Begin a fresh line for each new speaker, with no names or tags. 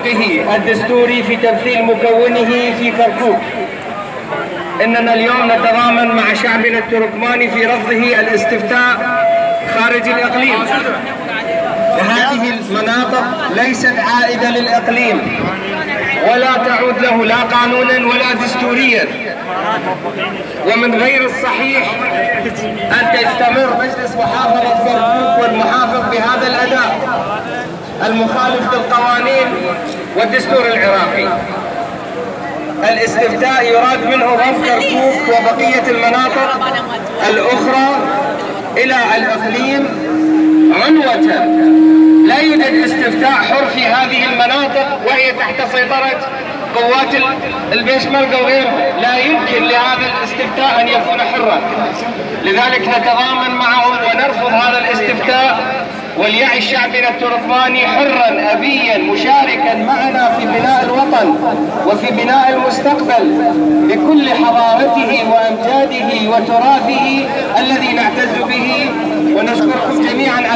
حقه الدستوري في تمثيل مكونه في كركوك. إننا اليوم نتضامن مع شعبنا التركماني في رفضه الاستفتاء خارج الإقليم، وهذه المناطق ليست عائدة للإقليم ولا تعود له لا قانونا ولا دستوريا، ومن غير الصحيح أن تستمر مجلس محافظة كركوك والمحافظ بهذا الأداء المخالف للقوانين والدستور العراقي. الاستفتاء يراد منه ضم كركوك وبقية المناطق الأخرى إلى الإقليم عنوة. لا يوجد استفتاء حر في هذه المناطق وهي تحت سيطرة قوات البيشمركة وغيرها، لا يمكن لهذا الاستفتاء أن يكون حرا. لذلك نتضامن معهم ونرفض هذا الاستفتاء، وليعي شعبنا التركماني حرا أبيا مشاركا معنا في بناء الوطن وفي بناء المستقبل بكل حضارته وأمجاده وتراثه الذي نعتز به. ونشكركم جميعا